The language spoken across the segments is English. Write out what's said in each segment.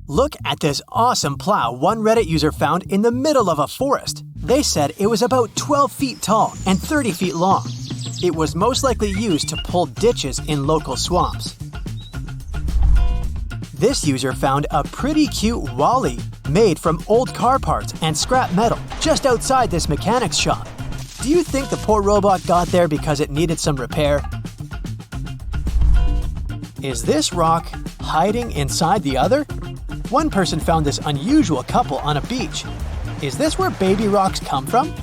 Look at this awesome plow one Reddit user found in the middle of a forest. They said it was about 12 feet tall and 30 feet long. It was most likely used to pull ditches in local swamps. This user found a pretty cute Wally made from old car parts and scrap metal just outside this mechanic's shop. Do you think the poor robot got there because it needed some repair? Is this rock hiding inside the other? One person found this unusual couple on a beach. Is this where baby rocks come from?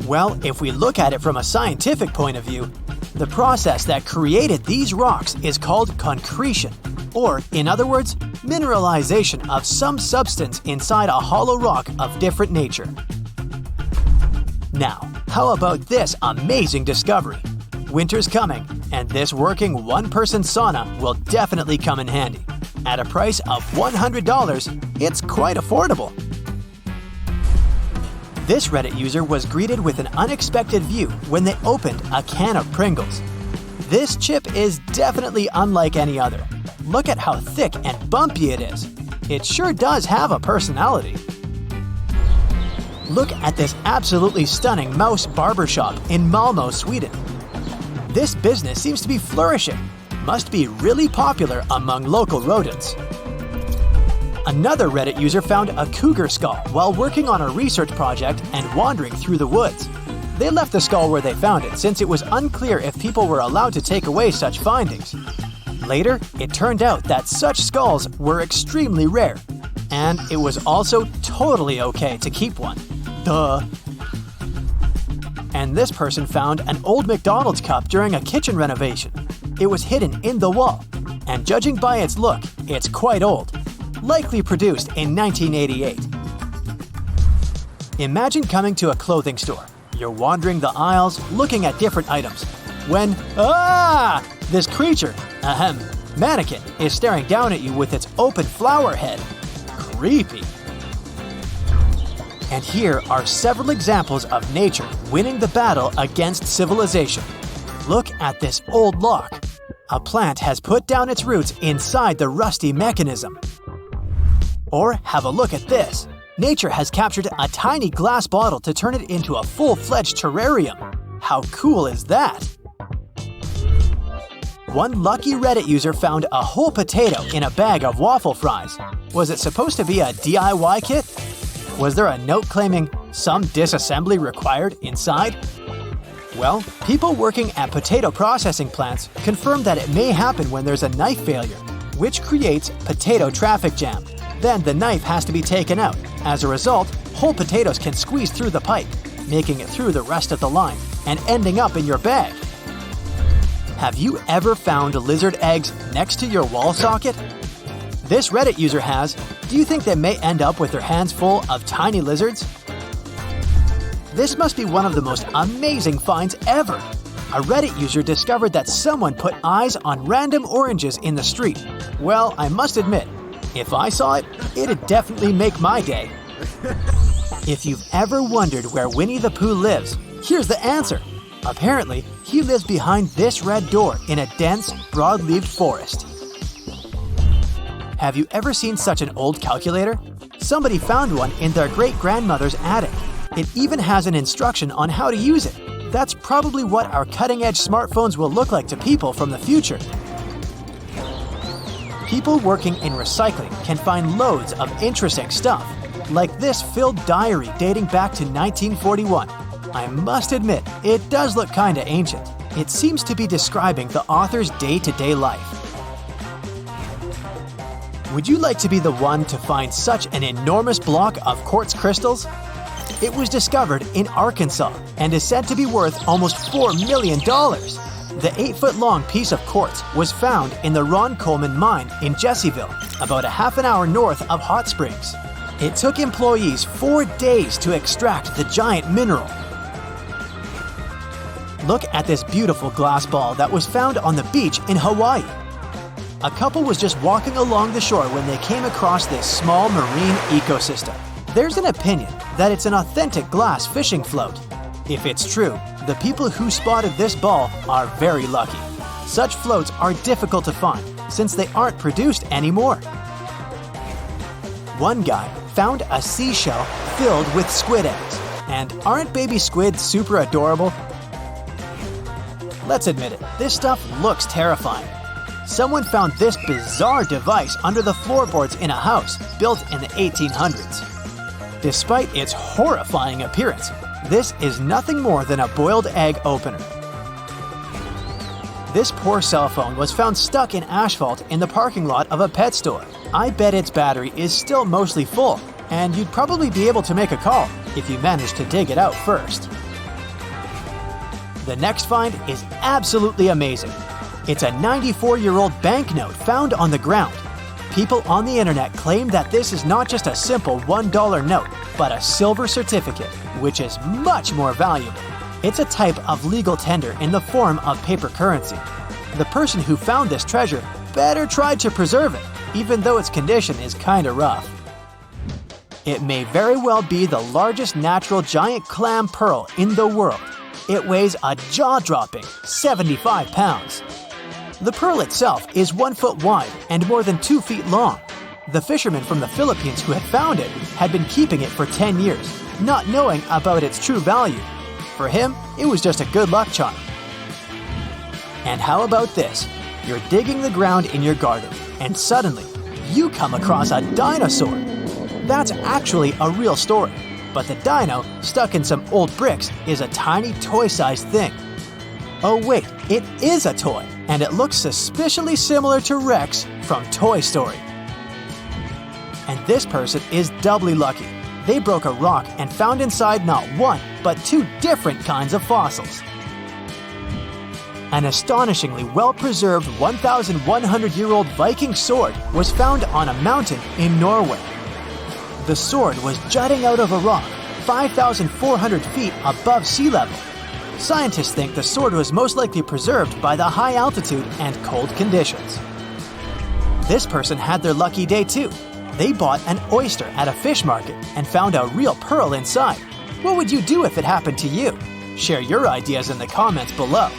Well, if we look at it from a scientific point of view, the process that created these rocks is called concretion, or, in other words, mineralization of some substance inside a hollow rock of different nature. Now, how about this amazing discovery? Winter's coming, and this working one-person sauna will definitely come in handy. At a price of $100, it's quite affordable. This Reddit user was greeted with an unexpected view when they opened a can of Pringles. This chip is definitely unlike any other. Look at how thick and bumpy it is. It sure does have a personality. Look at this absolutely stunning mouse barbershop in Malmö, Sweden. This business seems to be flourishing. Must be really popular among local rodents. Another Reddit user found a cougar skull while working on a research project and wandering through the woods. They left the skull where they found it since it was unclear if people were allowed to take away such findings. Later, it turned out that such skulls were extremely rare, and it was also totally okay to keep one. Duh. And this person found an old McDonald's cup during a kitchen renovation. It was hidden in the wall, and judging by its look, it's quite old, likely produced in 1988. Imagine coming to a clothing store. You're wandering the aisles, looking at different items, when, this creature, mannequin, is staring down at you with its open flower head. Creepy. And here are several examples of nature winning the battle against civilization. Look at this old lock. A plant has put down its roots inside the rusty mechanism. Or have a look at this. Nature has captured a tiny glass bottle to turn it into a full-fledged terrarium. How cool is that? One lucky Reddit user found a whole potato in a bag of waffle fries. Was it supposed to be a DIY kit? Was there a note claiming some disassembly required inside? Well, people working at potato processing plants confirmed that it may happen when there's a knife failure, which creates potato traffic jam. Then the knife has to be taken out. As a result, whole potatoes can squeeze through the pipe, making it through the rest of the line and ending up in your bag. Have you ever found lizard eggs next to your wall socket? This Reddit user has. Do you think they may end up with their hands full of tiny lizards? This must be one of the most amazing finds ever. A Reddit user discovered that someone put eyes on random oranges in the street. Well, I must admit, if I saw it, it'd definitely make my day. If you've ever wondered where Winnie the Pooh lives, here's the answer. Apparently, he lives behind this red door in a dense, broad-leaved forest. Have you ever seen such an old calculator? Somebody found one in their great-grandmother's attic. It even has an instruction on how to use it. That's probably what our cutting-edge smartphones will look like to people from the future. People working in recycling can find loads of interesting stuff, like this filled diary dating back to 1941. I must admit, it does look kinda ancient. It seems to be describing the author's day-to-day life. Would you like to be the one to find such an enormous block of quartz crystals? It was discovered in Arkansas and is said to be worth almost $4 million. The 8-foot-long piece of quartz was found in the Ron Coleman mine in Jesseville, about a half an hour north of Hot Springs. It took employees 4 days to extract the giant mineral. Look at this beautiful glass ball that was found on the beach in Hawaii. A couple was just walking along the shore when they came across this small marine ecosystem. There's an opinion that it's an authentic glass fishing float. If it's true, the people who spotted this ball are very lucky. Such floats are difficult to find since they aren't produced anymore. One guy found a seashell filled with squid eggs. And aren't baby squid super adorable? Let's admit it, this stuff looks terrifying. Someone found this bizarre device under the floorboards in a house built in the 1800s. Despite its horrifying appearance, this is nothing more than a boiled egg opener. This poor cell phone was found stuck in asphalt in the parking lot of a pet store. I bet its battery is still mostly full, and you'd probably be able to make a call if you managed to dig it out first. The next find is absolutely amazing. It's a 94-year-old banknote found on the ground. People on the internet claim that this is not just a simple $1 note, but a silver certificate, which is much more valuable. It's a type of legal tender in the form of paper currency. The person who found this treasure better try to preserve it, even though its condition is kinda rough. It may very well be the largest natural giant clam pearl in the world. It weighs a jaw-dropping 75 pounds. The pearl itself is 1 foot wide and more than 2 feet long. The fisherman from the Philippines who had found it had been keeping it for 10 years, not knowing about its true value. For him, it was just a good luck charm. And how about this? You're digging the ground in your garden, and suddenly, you come across a dinosaur. That's actually a real story, but the dino, stuck in some old bricks, is a tiny toy-sized thing. Oh wait, it is a toy, and it looks suspiciously similar to Rex from Toy Story. And this person is doubly lucky. They broke a rock and found inside not one, but 2 different kinds of fossils. An astonishingly well-preserved 1,100-year-old Viking sword was found on a mountain in Norway. The sword was jutting out of a rock 5,400 feet above sea level. Scientists think the sword was most likely preserved by the high altitude and cold conditions. This person had their lucky day too. They bought an oyster at a fish market and found a real pearl inside. What would you do if it happened to you? Share your ideas in the comments below.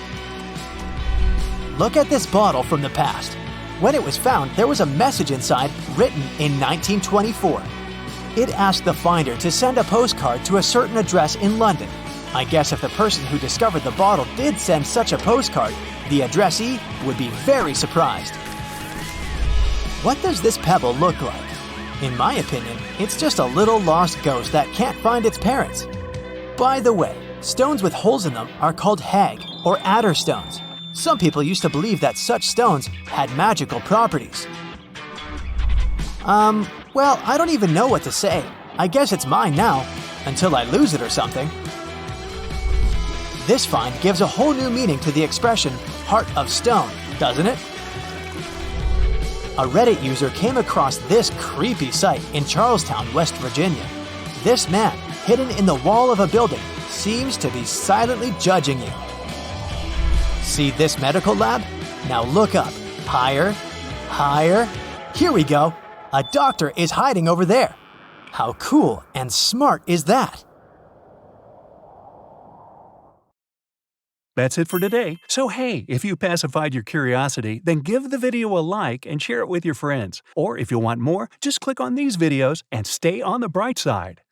Look at this bottle from the past. When it was found, there was a message inside written in 1924. It asked the finder to send a postcard to a certain address in London. I guess if the person who discovered the bottle did send such a postcard, the addressee would be very surprised. What does this pebble look like? In my opinion, it's just a little lost ghost that can't find its parents. By the way, stones with holes in them are called hag or adder stones. Some people used to believe that such stones had magical properties. Well, I don't even know what to say. I guess it's mine now, until I lose it or something. This find gives a whole new meaning to the expression, heart of stone, doesn't it? A Reddit user came across this creepy site in Charlestown, West Virginia. This man, hidden in the wall of a building, seems to be silently judging you. See this medical lab? Now look up. Higher, higher. Here we go. A doctor is hiding over there. How cool and smart is that? That's it for today. So hey, if you pacified your curiosity, then give the video a like and share it with your friends. Or if you want more, just click on these videos and stay on the bright side.